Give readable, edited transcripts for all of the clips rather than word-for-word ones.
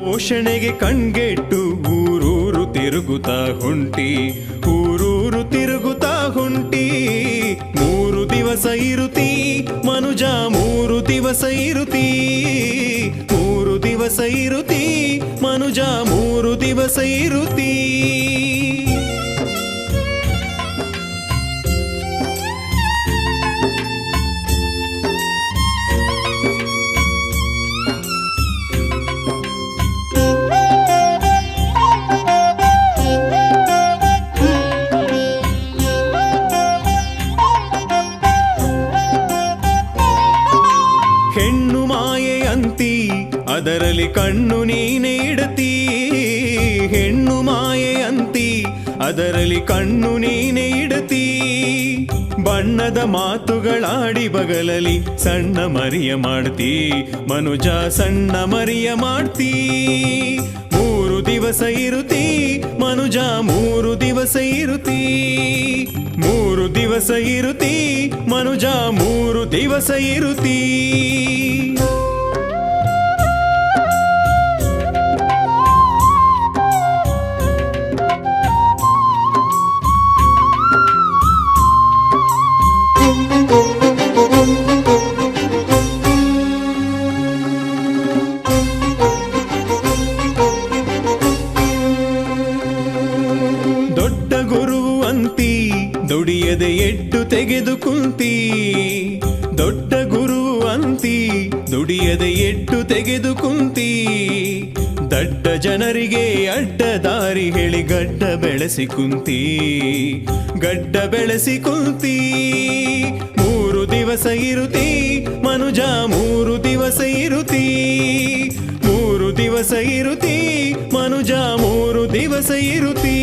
ಪೋಷಣೆಗೆ ಕಣ್ಗೆಟ್ಟು ಊರೂರು ತಿರುಗುತ್ತಾ ಹೊಂಟಿ, ಊರೂರು ತಿರುಗುತ್ತಾ ಹೊಂಟಿ. 3 ದಿವಸ ಇರುತ್ತಿ ಮನುಜ, 3 ದಿವಸ ಇರುತ್ತಿ, 3 ದಿವಸ ಇರುತ್ತಿ ಮನುಜ, 3 ದಿವಸ ಇರುತ್ತಿ. ಹೆಣ್ಣು ಮಾಯೆ ಅಂತಿ, ಅದರಲ್ಲಿ ಕಣ್ಣು ನೀನೆ ಇಡತಿ. ಹೆಣ್ಣು ಮಾಯೆ ಅಂತಿ, ಅದರಲ್ಲಿ ಕಣ್ಣು ನೀನೆ ಇಡತಿ. ಬಣ್ಣದ ಮಾತುಗಳಾಡಿ ಬಗಲಲ್ಲಿ ಸಣ್ಣ ಮರಿಯ ಮಾಡ್ತಿ ಮನುಜ, ಸಣ್ಣ ಮರಿಯ ಮಾಡ್ತಿ. 3 ದಿವಸ ಇರುತ್ತಿ ಮನುಜ, 3 ದಿವಸ ಇರುತ್ತಿ, 3 ದಿವಸ ಇರುತ್ತಿ ಮನುಜ, 3 ದಿವಸ ಇರುತ್ತಿ. ದೊಡ್ಡ ಗುರುವು ಅಂತಿ, ದುಡಿಯದೆ ಎಡ್ಡು ತೆಗೆದು ಕುಂತಿ. ದೊಡ್ಡ ಗುರುವು ಅಂತಿ, ದುಡಿಯದೆ ಎಡ್ಡು ತೆಗೆದು ಕುಂತಿ. ದಡ್ಡ ಜನರಿಗೆ ಅಡ್ಡ ದಾರಿ ಹೇಳಿ ಗಡ್ಡ ಬೆಳೆಸಿ ಕುಂತಿ, ಗಡ್ಡ ಬೆಳೆಸಿ ಕುಂತಿ. 3 ದಿವಸ ಇರುತ್ತಿ ಮನುಜ, 3 ದಿವಸ ಇರುತ್ತಿ, 3 ದಿವಸ ಇರುತ್ತಿ ಮನುಜ, 3 ದಿವಸ ಇರುತ್ತಿ.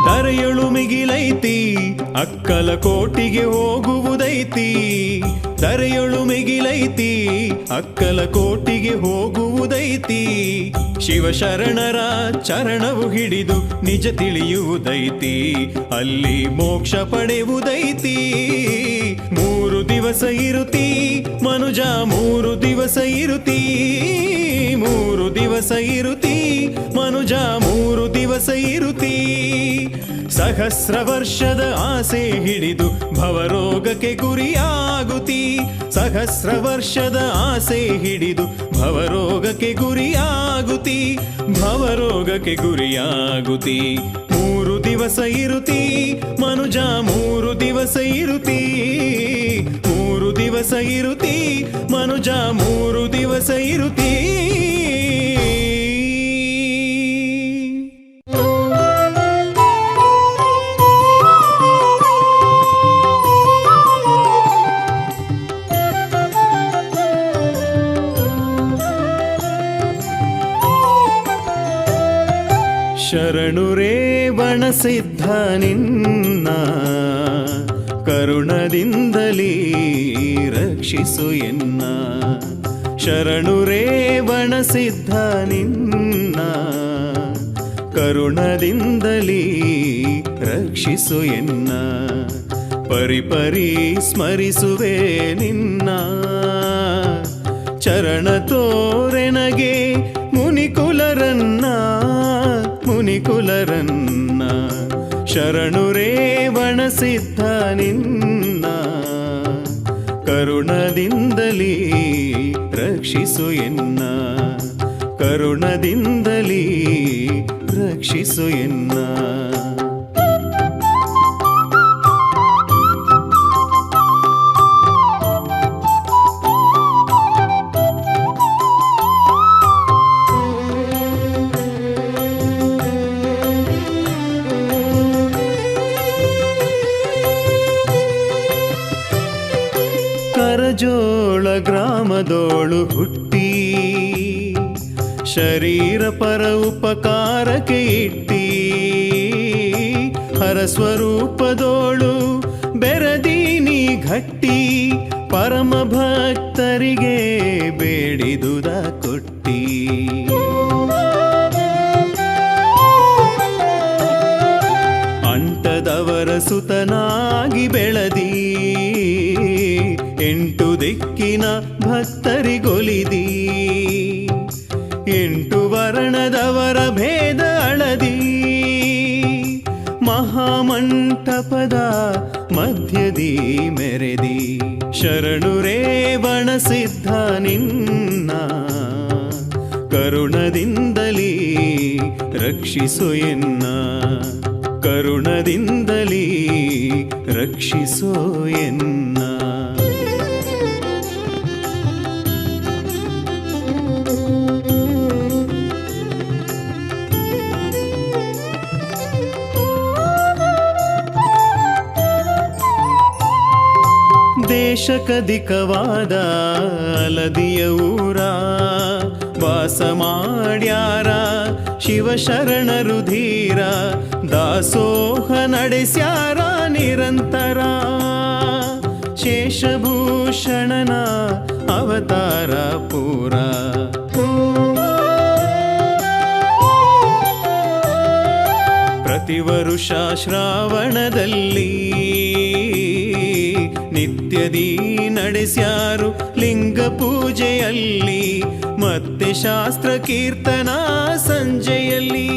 ದರೆಯೊಳು ಮಿಗಿಲೈತಿ, ಅಕ್ಕಲ ಕೋಟಿಗೆ ಹೋಗುವುದೈತಿ. ದರೆಯೊಳು ಮಿಗಿಲೈತಿ, ಅಕ್ಕಲ ಕೋಟಿಗೆ ಹೋಗುವುದೈತಿ. ಶಿವಶರಣರ ಚರಣವು ಹಿಡಿದು ನಿಜ ತಿಳಿಯುವುದೈತಿ, ಅಲ್ಲಿ ಮೋಕ್ಷ ಪಡೆಯುವುದೈತಿ. 3 ದಿವಸ ಇರುತ್ತಿ ಮನುಜ, 3 ದಿವಸ ಇರುತ್ತಿ, 3 ದಿವಸ ಇರುತ್ತಿ ಮನುಜ, 3 ದಿವಸ ಇರುತ್ತಿ. ಸಹಸ್ರ ವರ್ಷದ ಆಸೆ ಹಿಡಿದು ಭವರೋಗಕ್ಕೆ ಗುರಿಯಾಗುತ್ತಿ. ಸಹಸ್ರ ವರ್ಷದ ಆಸೆ ಹಿಡಿದು ಭವರೋಗಕ್ಕೆ ಗುರಿಯಾಗುತ್ತಿ, ಭವರೋಗಕ್ಕೆ ಗುರಿಯಾಗುತ್ತಿ. 3 ದಿವಸ ಇರುತ್ತಿ ಮನುಜ, 3 ದಿವಸ ಇರುತ್ತಿ, 3 ದಿವಸ ಇರುತ್ತಿ ಮನುಜ, 3 ದಿವಸ ಇರುತ್ತಿ. ಶರಣು ರೇವಣ ಸಿದ್ಧ ನಿನ್ನ ಕರುಣದಿಂದಲೀ ರಕ್ಷಿಸು ಎನ್ನ. ಶರಣು ರೇವಣ ಸಿದ್ಧ ನಿನ್ನ ಕರುಣದಿಂದಲೀ ರಕ್ಷಿಸು ಎನ್ನ. ಪರಿಪರಿ ಸ್ಮರಿಸುವೆ ನಿನ್ನ ಚರಣ ತೋರೆನಗೆ ಮುನಿಕುಲರನ್ನ, ಮುನಿಕುಲರನ್ನ. ಶರಣು ರೇವಣ ಸಿದ್ಧ ನಿನ್ನ ಕರುಣದಿಂದಲೀ ರಕ್ಷಿಸು ಎನ್ನ, ಕರುಣದಿಂದಲೀ ರಕ್ಷಿಸು ಎನ್ನ. ಕರಜೋಳ ಗ್ರಾಮದೋಳು ಹುಟ್ಟಿ ಶರೀರ ಪರ ಉಪಕಾರಕ್ಕೆ ಇಟ್ಟಿ. ಹರಸ್ವರೂಪದೋಳು ಬೆರದಿ ಹಟ್ಟಿ ಪರಮ ಭಕ್ತರಿಗೆ ಬೇಡಿದುದ ಕೊಟ್ಟಿ. ಅಂಟದವರ ಸುತನಾಗಿ ಬೆಳದಿ, 8 ದಿಕ್ಕಿನ ಭಕ್ತರಿಗೊಲಿದಿ, 8 ವರ್ಣದವರ ಭೇದ ಅಳದಿ, ಮಹಾಮಂಟಪದ ಮಧ್ಯದಿ ಮೆರೆದಿ. ಶರಣು ರೇವಣ ಸಿದ್ಧ ನಿನ್ನ ಕರುಣದಿಂದಲೀ ರಕ್ಷಿಸು ಎನ್ನ, ಕರುಣದಿಂದಲೀ ರಕ್ಷಿಸೋ ಎನ್ನ. ದೇಶಕಧಿಕವಾದ ಅಲದಿಯ ಊರ ವಾಸ ಮಾಡ್ಯಾರ ಶಿವಶರಣರು ಧೀರ, ದಾಸೋಹ ನಡೆಸ್ಯಾರ ನಿರಂತರ. ಶೇಷಭೂಷಣನ ಅವತಾರ ಪೂರ, ಪ್ರತಿ ವರುಷ ಶ್ರಾವಣದಲ್ಲಿ ನಿತ್ಯದಿ ನಡೆಸ್ಯಾರು ಲಿಂಗ ಪೂಜೆಯಲ್ಲಿ, ಮತ್ತೆ ಶಾಸ್ತ್ರ ಕೀರ್ತನ ಸಂಜೆಯಲ್ಲಿ.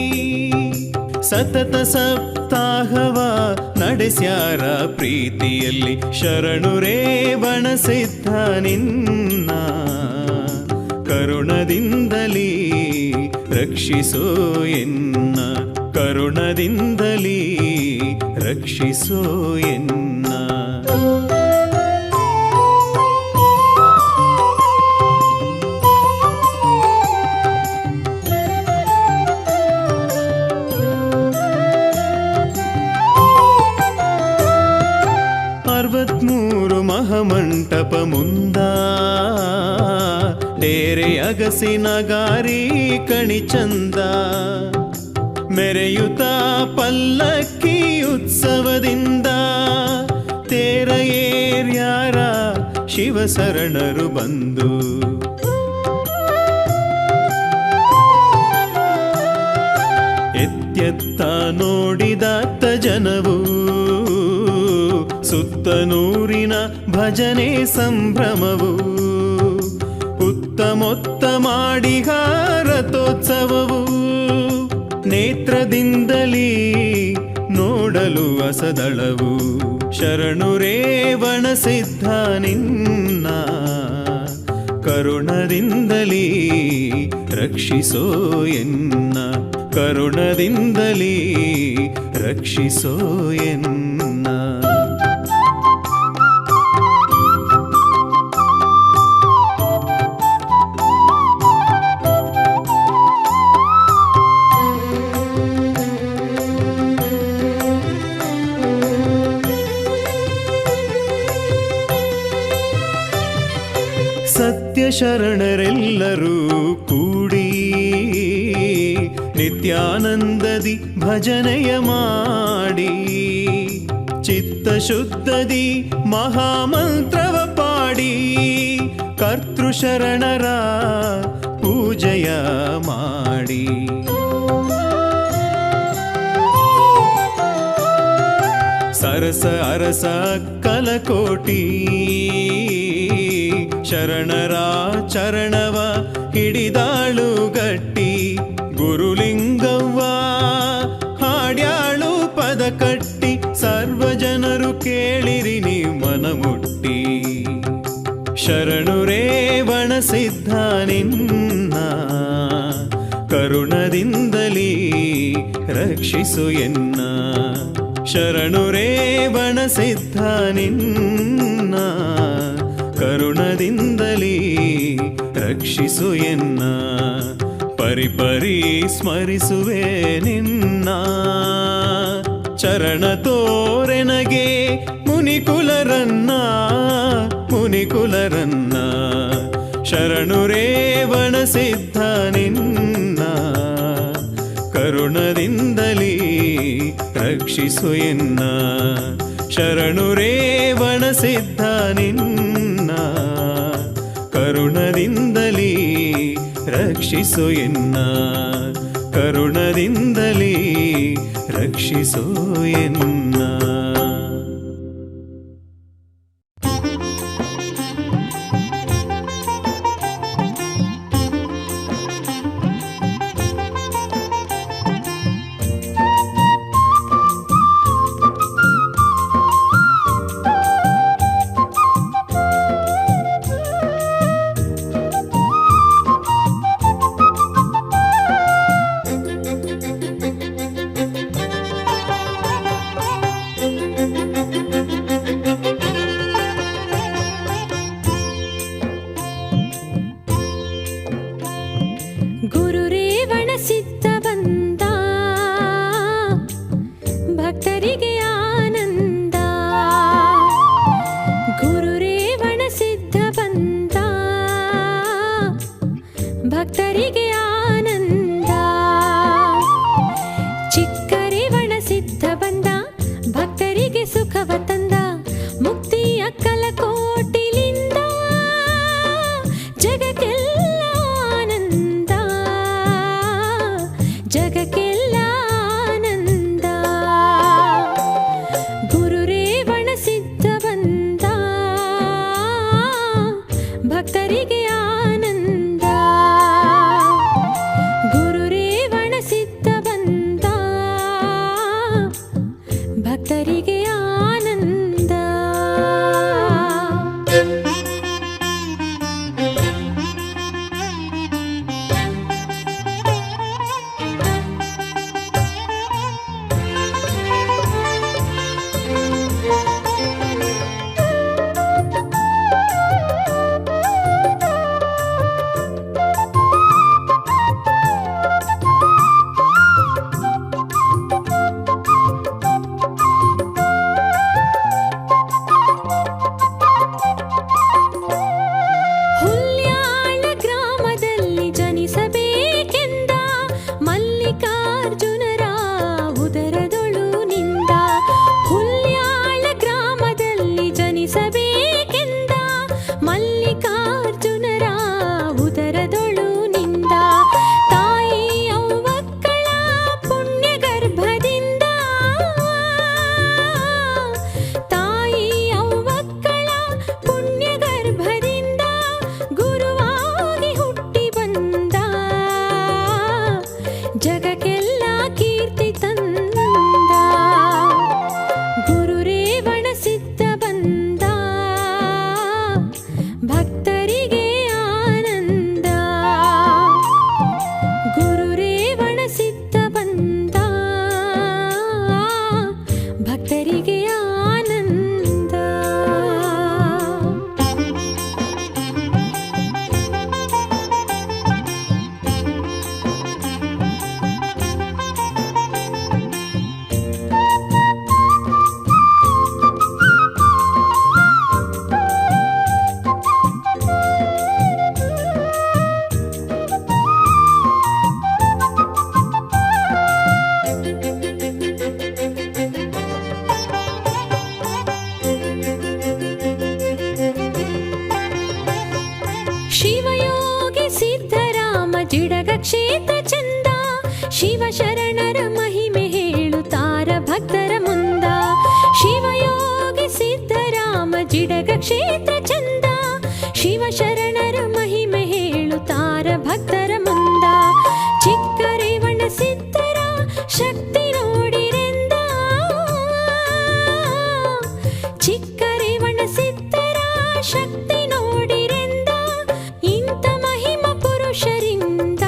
ಸತತ ಸಪ್ತಾಹವ ನಡೆಸ್ಯಾರ ಪ್ರೀತಿಯಲ್ಲಿ. ಶರಣು ರೇವಣ ಸಿದ್ಧ ನಿನ್ನ ಕರುಣದಿಂದಲೀ ರಕ್ಷಿಸೋ ಎನ್ನ, ಕರುಣದಿಂದಲೀ ರಕ್ಷಿಸೋ ಎನ್ನ. ಮಹಮಂಟಪ ಮುಂದ ಡೇರೆ ಅಗಸಿನ ಗಾರಿ ಕಣಿ ಚಂದ, ಮೆರೆಯುತ ಪಲ್ಲಕ್ಕಿ ಉತ್ಸವದಿಂದ. ತೇರ ಏರ್ಯಾರ ಶಿವಶರಣರು ಬಂದು, ಎತ್ತೆತ್ತ ನೋಡಿದಾತ ಜನವು, ಸುತ್ತನೂರಿನ ಭಜನೆ ಸಂಭ್ರಮವು. ಉತ್ತಮೊತ್ತ ಮಾಡಿಗಾರತೋತ್ಸವವು, ನೇತ್ರದಿಂದಲೀ ನೋಡಲು ಅಸದಳವು. ಶರಣು ರೇವಣ ಸಿದ್ಧ ನಿನ್ನ ಕರುಣದಿಂದಲೀ ರಕ್ಷಿಸೋ ಎನ್ನ, ಕರುಣದಿಂದಲೀ ರಕ್ಷಿಸೋ ಎನ್ನ. ಸತ್ಯ ಶರಣರೆಲ್ಲರೂ ಕೂಡಿ ನಿತ್ಯಾನಂದದಿ ಭಜನೆಯ ಮಾಡಿ, ಚಿತ್ತ ಶುದ್ಧದಿ ಮಹಾಮಂತ್ರವ ಪಾಡಿ, ಕರ್ತೃ ಶರಣರ ಪೂಜೆಯ ಮಾಡಿ. ಸರಸ ಅರಸ ಕಲಕೋಟಿ ಶರಣರ ಚರಣವ ಹಿಡಿದಾಳು ಗಟ್ಟಿ, ಗುರುಲಿಂಗವ್ವ ಹಾಡ್ಯಾಳು ಪದ ಕಟ್ಟಿ. ಸರ್ವಜನರು ಕೇಳಿರಿ ನೀ ಮನಮುಟ್ಟಿ. ಶರಣು ರೇವಣ ಸಿದ್ಧ ನಿನ್ನ ಕರುಣದಿಂದಲೀ ರಕ್ಷಿಸು ಎನ್ನ, ಶರಣು ರೇವಣ ಸಿದ್ಧ ನಿನ್ನ ಕರುಣದಿಂದಲೀ ರಕ್ಷಿಸು ಎನ್ನ. ಪರಿಪರಿ ಸ್ಮರಿಸುವೆ ನಿನ್ನ ಚರಣ ತೋರೆನಗೆ ಮುನಿಕುಲರನ್ನ, ಮುನಿಕುಲರನ್ನ. ಶರಣು ರೇವಣ ಸಿದ್ಧ ನಿನ್ನ ಕರುಣದಿಂದಲೀ ರಕ್ಷಿಸು ಎನ್ನ, ಶರಣು ರೇವಣ ಸಿದ್ಧ ನಿನ್ನ ಕರುಣದಿಂದಲೇ ರಕ್ಷಿಸು ಎನ್ನ ಕರುಣದಿಂದಲೇ ರಕ್ಷಿಸು ಎನ್ನ. ಭಕ್ತರಿಗೆ ಆನಂದ. ಚಿಕ್ಕರೇವಣ ಸಿದ್ಧ ಬಂದ ಭಕ್ತರಿಗೆ ಸುಖವ ತಂದ. ಮುಕ್ತಿಯ ಕಲಕೋಟಿಲಿಂದ ಜಗಕ್ಕೆಲ್ಲ ಆನಂದ, ಜಗಕ್ಕೆಲ್ಲ ಆನಂದ. ಗುರುರೇವಣ ಸಿದ್ಧ ಬಂದ ಭಕ್ತರಿಗೆ ಆನಂದ. ಗುರುರೇವಣ ಸಿದ್ಧ ಬಂದ ಭಕ್ತರಿಗೆ ಆನಂದ. ಹುಲ್ಯಾಳ ಗ್ರಾಮದಲ್ಲಿ ಜನಿಸಬೇಕೆಂದ ಮಲ್ಲಿಕಾರ್ಜುನರ ಉದರದೊಳು ನಿಂದ. ಹುಲ್ಯಾಳ ಗ್ರಾಮದಲ್ಲಿ ಜನಿಸಬೇಕೆಂದ ಮಲ್ಲಿಕಾರ್ಜುನರ ಉದರದೊಳು ನಿಂದ. ತಾಯಿ ಅವ್ವಕ್ಕಳ ಪುಣ್ಯ ಗರ್ಭದಿಂದ, ತಾಯಿ ಅವ್ವಕ್ಕಳ ಪುಣ್ಯ ಗರ್ಭದಿಂದ ಗುರುವಾಗಿ ಹುಟ್ಟಿ ಬಂದ. ಜಗಕ್ಕೆಲ್ಲ ಕೀರ್ತಿ ತಂದ. ಗುರುರೇವಣ ಸಿದ್ಧ ಬಂದ ಭಕ್ತರಿಗೆ ಆನಂದ. ಗುರುರೇವಣ ಸಿದ್ಧ ಬಂದ ಭಕ್ತರಿಗೆ ಆನಂದ. ಶಿವಯೋಗಿ ಸಿದ್ಧರಾಮ ಜಿಡಗ ಕ್ಷೇತ್ರ ಚಂದ. ಶಿವಶರಣರ ಮಹಿಮೆ ಹೇಳುತ್ತಾರ ಭಕ್ತರ ಮುಂದ. ಶಿವಯೋಗಿ ಸಿದ್ಧರಾಮ ಜಿಡಗ ಕ್ಷೇತ್ರ ಚಂದ. ಶಿವಶರಣರ ಮಹಿಮೆ ಹೇಳುತ್ತಾರ ಭಕ್ತರ ಮುಂದ. ಚಿಕ್ಕರೇವಣ ಸಿದ್ಧರ ಶಕ್ತಿ ನೋಡಿರೆಂದ. ಚಿಕ್ಕರೇವಣ ಸಿದ್ಧರ ಶಕ್ತಿ ನೋಡಿರೆಂದ. ಇಂಥ ಮಹಿಮ ಪುರುಷರಿಂದ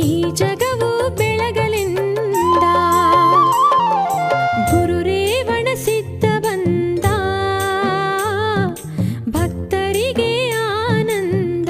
ಈ ಜಗವು ಬೆಳಗಲೆಂದ. ಗುರುರೇವಣ ಸಿದ್ಧ ಬಂದ ಭಕ್ತರಿಗೆ ಆನಂದ.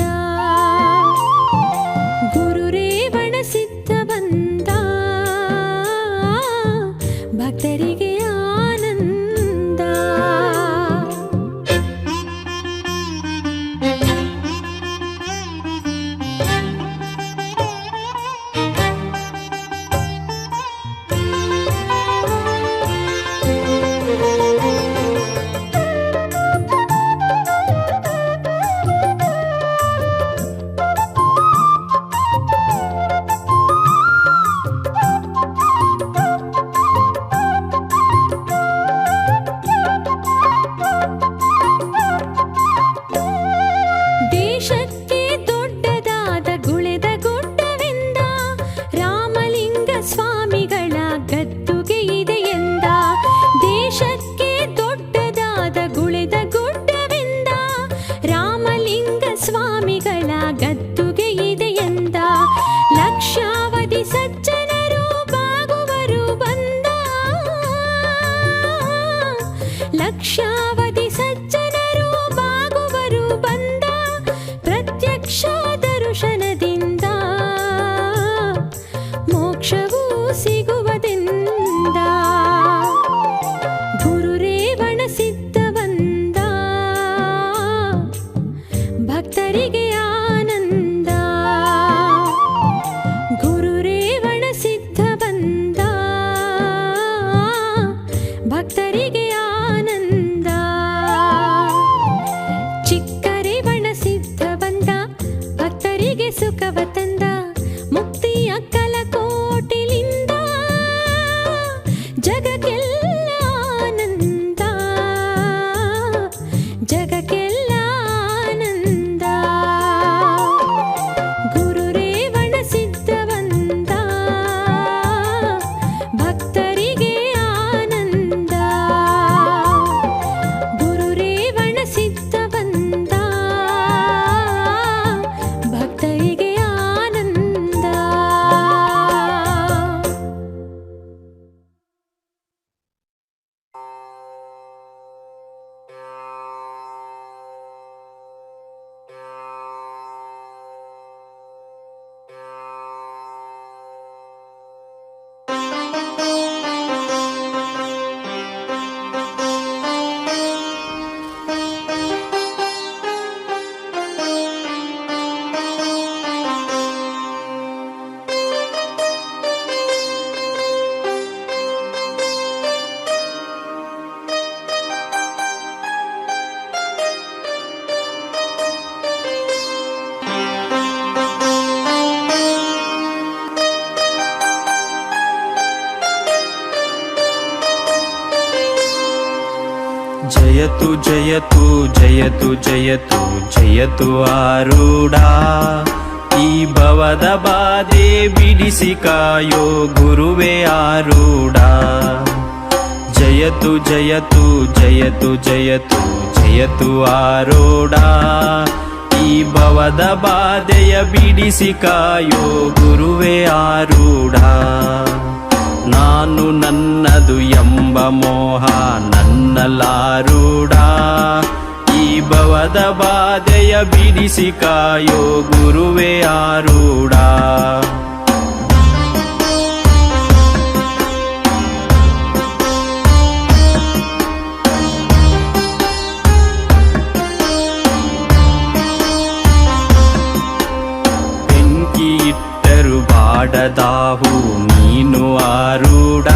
ಲಕ್ಷಾವಧಿ ಸಜ್ಜನರು ಬಾಗುವರು ಬಂದ ಪ್ರತ್ಯಕ್ಷ ದರ್ಶನದಿಂದ ಮೋಕ್ಷವೂ ಸಿಗುವುದೆಂದ ಗುರುರೇವಣ ಸಿದ್ಧ ಬಂದ ಭಕ್ತರಿಗೆ ಆನಂದ ಗುರುರೇವಣ ಸಿದ್ಧ ಬಂದ ಭಕ್ತರಿಗೆ ಆನಂದ ಚಿಕ್ಕರೇವಣ ಸಿದ್ಧ ಬಂದ ಭಕ್ತರಿಗೆ ಸುಖವ ತಂದ ಮುಕ್ತಿಯ ಕಲಕೋಟಿಲಿಂದ ಜಗಕ್ಕೆಲ್ಲ ಆನಂದ ಜಗಕ್ಕೆಲ್ಲ ಆನಂದ ಗುರುರೇವಣ ಸಿದ್ಧ ಬಂದ ಭಕ್ತರಿಗೆ ಆನಂದ ಗುರುರೇವಣ ಸಿದ್ಧ ಬಂದ ಭಕ್ತರಿಗೆ ಆನಂದ. ಜಯತು ಜಯತು ಜಯತು ಜಯತು ಜಯತು ಆರೂಢ ಈ ಭವದ ಬಾಧೆ ಬಿಡಿಸಿ ಕಾಯೋ ಗುರುವೇ ಆರೂಢ ಜಯತು ಜಯತು ಜಯತು ಜಯತು ಜಯತು ಆರೂಢ ಈ ಭವದ ಬಾಧೆಯ ಬಿಡಿಸಿ ಕಾಯೋ ಗುರುವೇ ಆರೂಢ ನಾನು ನನ್ನದು ಎಂಬ ಮೋಹ ನನ್ನಲಾರೂಢ ಈ ಭವದ ಬಾಧೆಯ ಬಿಡಿಸಿ ಕಾಯೋ ಗುರುವೇ ಆರೂಢ ಬೆಂಕಿ ಇಟ್ಟರು ಬಾಡದಾಹು ನೀನು ಆರೂಢ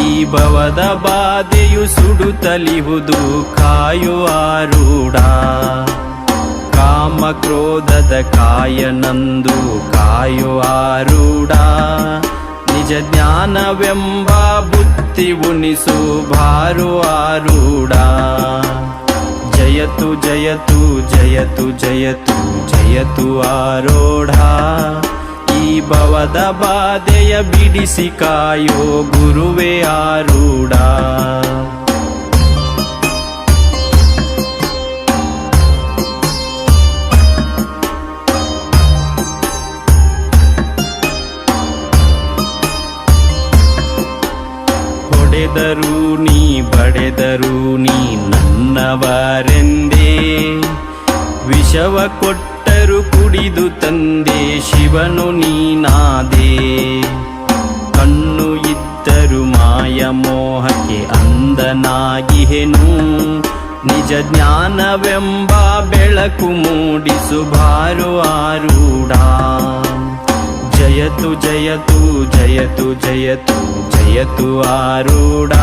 ಈ ಭವದ ಬಾಧೆಯು ಸುಡುತ್ತಲಿಹುದು ಕಾಯು ಆರೂಢ ಕಾಮ ಕ್ರೋಧದ ಕಾಯನಂದು ಕಾಯು ಆರೂಢ ನಿಜ ಜ್ಞಾನವೆಂಬ ಬುದ್ಧಿ ಉಣಿಸು ಬಾರು ಆರೂಢ ಜಯತು ಜಯತು ಜಯತು ಜಯತು ಜಯತು ಆರೂಢ ಈ ಭವದ ಬಾಧೆಯ ಬಿಡಿಸಿ ಕಾಯೋ ಗುರುವೇ ಆರೂಢ ಹೊಡೆದರು ನೀ ಬಡೆದರು ನೀ ನನ್ನವರೆಂದೇ ವಿಷವ ಕೊಟ್ಟರು ಕುಡಿದು ತಂದೆ ಶಿವನು ನೀನಾದೆ ಕಣ್ಣು ಇದ್ದರು ಮಾಯ ಮೋಹಕ್ಕೆ ಅಂದನಾಗಿಹೆನು ನಿಜ ಜ್ಞಾನವೆಂಬ ಬೆಳಕು ಮೂಡಿಸು ಬಾರು ಆರೂಢ ಜಯತು ಜಯತು ಜಯತು ಜಯತು ಜಯತು ಆರೂಢ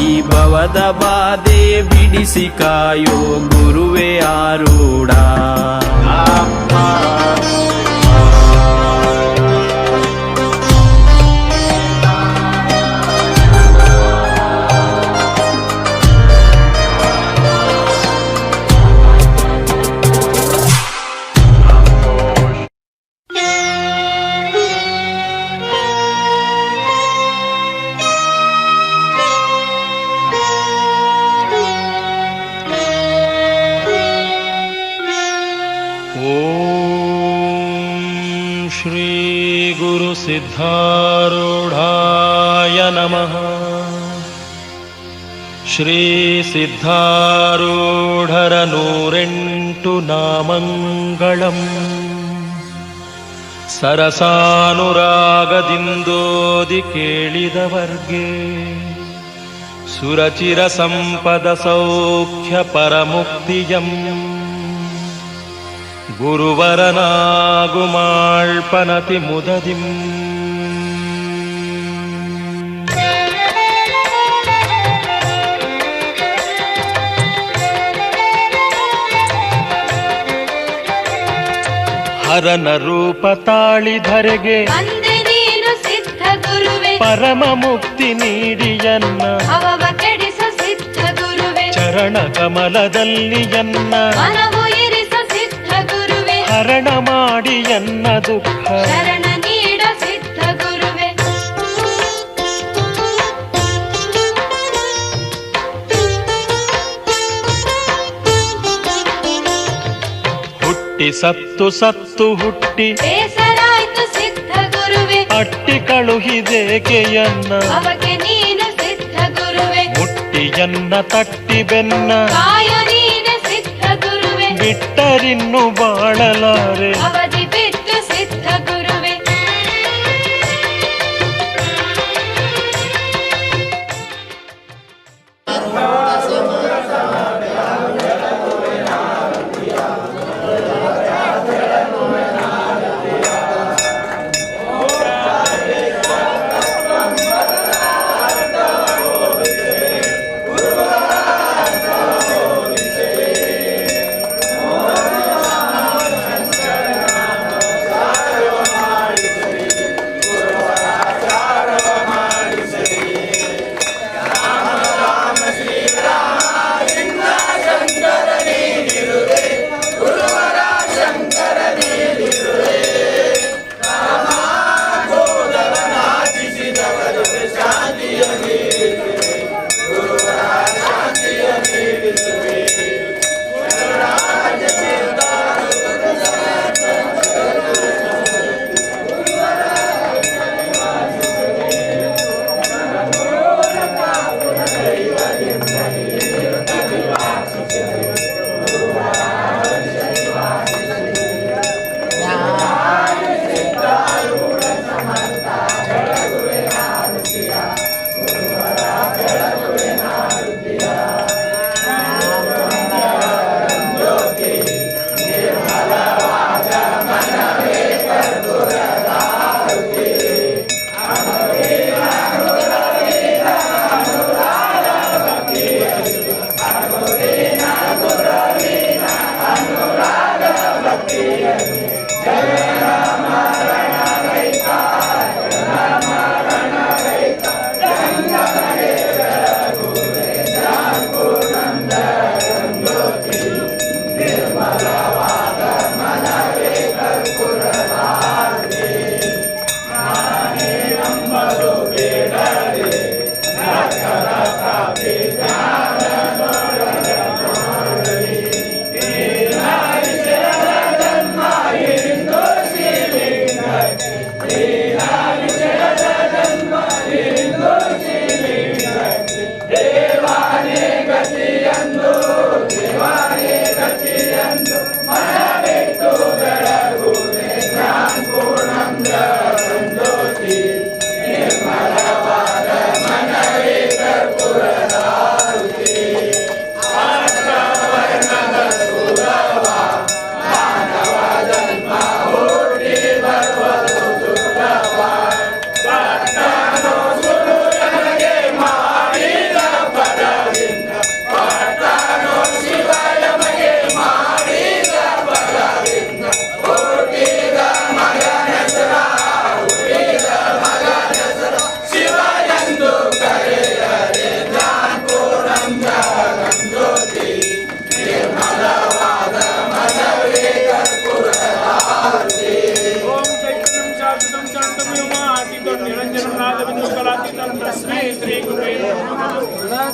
ಈ ಭವದ ಬಾಧೆ ಬಿಡಿಸಿ ಕಾಯೋ ಗುರುವೇ ಆರೂಢ सिद्धारूढाय नमः। ಶ್ರೀ ಸಿದ್ಧಾರೂಢರ 108 ನಾಮಂಗಳಂ ಸರಸಾನುರಾಗದಿಂದೋದಿ ಕೇಳಿದವರ್ಗೆ ಸುರಚಿರ ಸಂಪದ ಸೌಖ್ಯ ಪರಮುಕ್ತಿಯಂ ಗುರುವರನಾಗುಮಾಳ್ಪನತಿ ಮುದದಿಂ. ಹರನ ರೂಪ ತಾಳಿಧರೆಗೆ ಅಂದೆ ನೀನು ಸಿದ್ಧ ಗುರುವೆ, ಪರಮ ಮುಕ್ತಿ ನೀಡಿಯನ್ನ ಭವವ ಕೆಡಿಸ ಸಿದ್ಧ ಗುರುವೆ, ಚರಣ ಕಮಲದಲ್ಲಿ ಎನ್ನ ಮನವು ಇರಿಸ ಸಿದ್ಧ ಗುರುವೆ, ಹರಣ ಮಾಡಿ ಎನ್ನ ದುಃಖ ಶರಣ ನೀಡ ಸಿದ್ಧ ಗುರುವೆ. ಹುಟ್ಟಿ ಸತ್ತು ಸತ್ತು ಹುಟ್ಟಿ ಬೇಸರಾಯ್ತು ಸಿದ್ಧ ಗುರುವೆ, ಅಟ್ಟಿ ಕಳುಹಿದೇಕೆಯನ್ನ ಭವಕ್ಕೆ ನೀನು ಸಿದ್ಧ ಗುರುವೆ, ಮುಟ್ಟಿಯನ್ನ ತಟ್ಟಿ ಬೆನ್ನ ಕಾಯು ನೀನೆ ಸಿದ್ಧ ಗುರುವೆ, ಬಿಟ್ಟರಿನ್ನು ಬಾಳಲಾರೆ ಅವಧಿ ಬಿಟ್ಟು ಸಿದ್ಧ ಗುರುವೆ.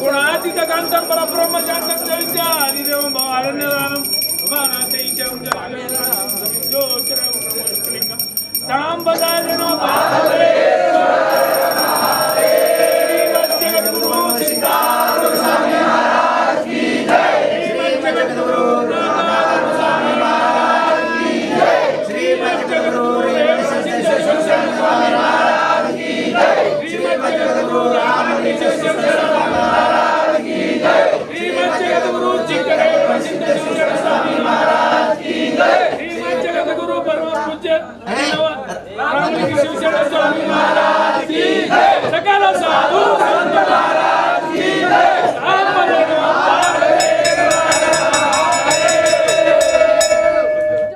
गुणातीत कांतं परब्रह्म शांतं जयंत्या हरिदेवं भवारण्यदानं भवानाथैचं ज्योतिर्लिंगं सांबदारिणो भावे